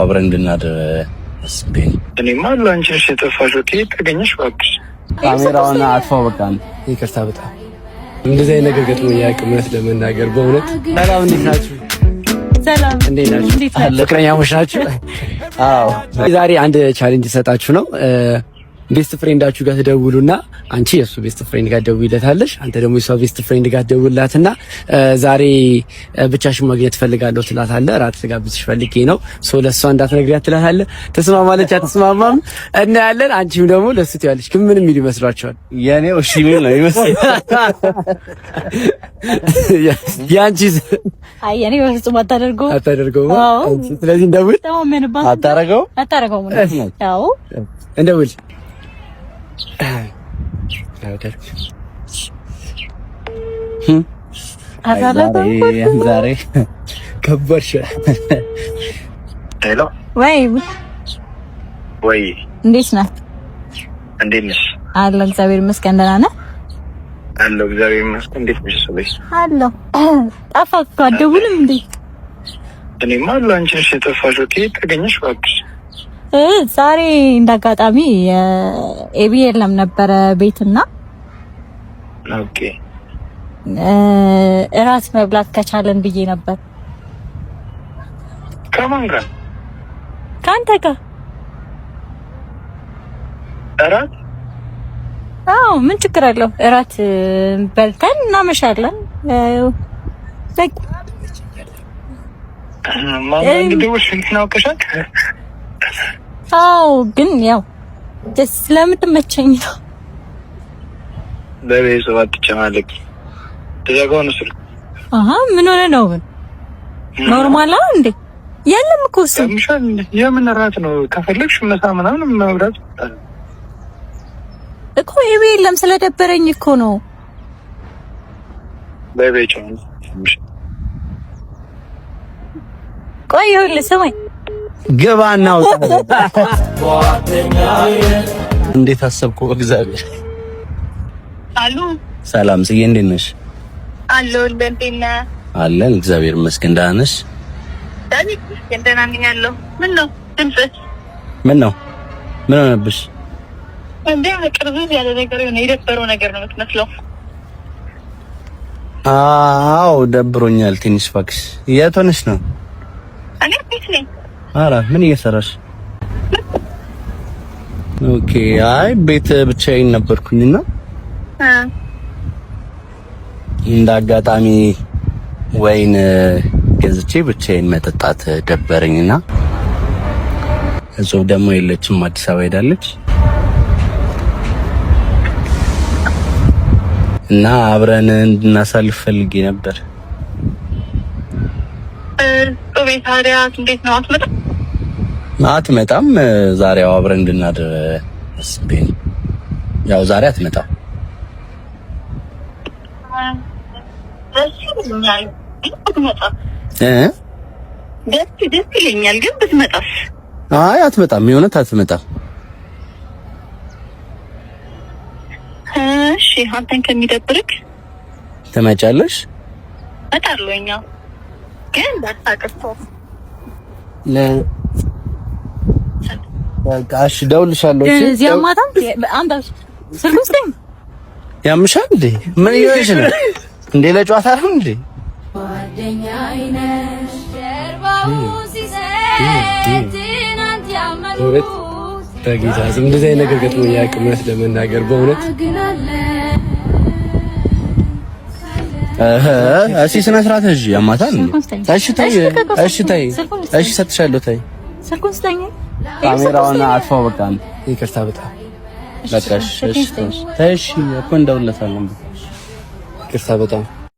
አብረን እንድናድር አስቤኝ። እኔማ ላንቺ ነሽ የጠፋሽው። ከየት ተገኘሽ እባክሽ? ካሜራውን አጥፋው በቃ። ይቅርታ በጣም እንደዚህ አይነት ነገር ገጥሞኝ አያውቅም እውነት ለመናገር በእውነት። ሰላም እንዴት ናችሁ? ሰላም እንዴት ናችሁ? ፍቅረኛሞች ናችሁ? አዎ። ዛሬ አንድ ቻሌንጅ ሰጣችሁ ነው። ቤስት ፍሬንዳችሁ ጋር ትደውሉና አንቺ የሱ ቤስት ፍሬንድ ጋር ትደውይለታለሽ፣ አንተ ደግሞ የሷ ቤስት ፍሬንድ ጋር ትደውልላትና ዛሬ ብቻሽን ማግኘት ፈልጋለሁ ትላታለህ። እራት ልጋብዝሽ ፈልጌ ነው ለሷ እንዳትነግሪያት ትላታለህ። ተስማማለች አትስማማም እናያለን። አንቺም ደግሞ ለሱ ትያለሽ። ግን ምን የሚል ይመስላችኋል? የኔው እሺ ምን ነው ይመስል? ያንቺስ? አይ የኔ በፍጹም አታደርገውም። ስለዚህ እንደውል። አታረገውም? አዎ እንደውል። ዛሬ ከበርሽ። ሄሎ ወይ እንዴት ነህ? እንዴት ነሽ? አለሁ እግዚአብሔር ይመስገን። ደህና ነህ? አለሁ እግዚአብሔር ይመስገን። እንዴት ነሽ? ሰበሽ አለሁ። ጠፋህ እኮ አትደውልም እንዴ? እኔማ ላንቺ ነሽ የጠፋሽው። ከየት ተገኘሽ እባክሽ? ዛሬ እንዳጋጣሚ ኤቢ የለም ነበረ ቤትና ኦኬ እራት መብላት ከቻለን ብዬ ነበር። ከማን ጋር? ከአንተ ጋር። እራት? አዎ ምን ችግር አለው? እራት በልተን እናመሻለን። ማን እንደደወልሽ እናውቀሻል? አዎ ግን ያው ደስ ስለምትመቸኝ ነው። በቤተሰብ አትጨማለቂ። ተዘጋው ነው ስልክ። ምን ሆነ ነው? ኖርማል ነው እንዴ? የለም እኮ እሱ የምን እራት ነው? ከፈለግሽ ምሳ ምናምን መብራት እኮ ኤቢ የለም ስለደበረኝ እኮ ነው። በቤተሰብ ቆይ ይኸውልህ ስማኝ፣ ገባና አውጣ። እንዴት አሰብኩ? እግዚአብሔር አሉ። ሰላም ጽጌ፣ እንዴት ነሽ? አለሁ። እንዴት ነህ? አለን እግዚአብሔር ይመስገን። ደህና ነሽ? ደህና ነኝ አለሁ። ምን ነው ድምፅህ? ምን ነው? ምን ሆነብሽ? እንዴ ቅርብ ያለ ነገር ነው፣ የደበረው ነገር ነው የምትመስለው። አዎ ደብሮኛል ትንሽ እባክሽ። የት ሆነሽ ነው? እኔ ቤት ነኝ። ኧረ ምን እየሰራሽ? ኦኬ። አይ ቤት ብቻዬን ነበርኩኝና እንደ አጋጣሚ ወይን ገዝቼ ብቻዬን መጠጣት ደበረኝና እዛው ደግሞ የለችም አዲስ አበባ ሄዳለች እና አብረን እንድናሳልፍ ፈልጌ ነበር። ቤት ታዲያ እንዴት ነው? አትመጣም? ዛሬ አብረን እንድናድር አስቤኝ። ያው ዛሬ አትመጣም። ደስ ይለኛል ግን ብትመጣስ? አይ አትመጣም፣ የእውነት አትመጣም። እሺ አንተን ከሚደብርክ ትመጫለሽ? እመጣለሁ ግን እንዳታቀርተው። በቃ እሺ እደውልልሻለሁ። እዚህ አማታም አንተ ስልኩን ስጠኝ። ያምሻል እንዴ? ምን ይሆንሽ ነው እንዴ? ለጨዋታ ነው እንዴ? ጓደኛዬ ነሽ ጀርባው ሲሰጥ እናንተ ያመኑት በጌታ ስም እንደዚህ አይነት ነገር ገጥሞኝ አያውቅም እውነት ለመናገር በእውነት። እሺ ስነ ስርዓት እሺ ያማታል እንዴ? እሺ ታይ፣ እሺ ታይ፣ እሺ ሰጥሻለሁ ታይ። ስልኩን ስጠኝ። ካሜራውን አጥፋው በቃ። ይቅርታ በጣም በቃ እሺ እኮ እንደውለታለን። ይቅርታ በጣም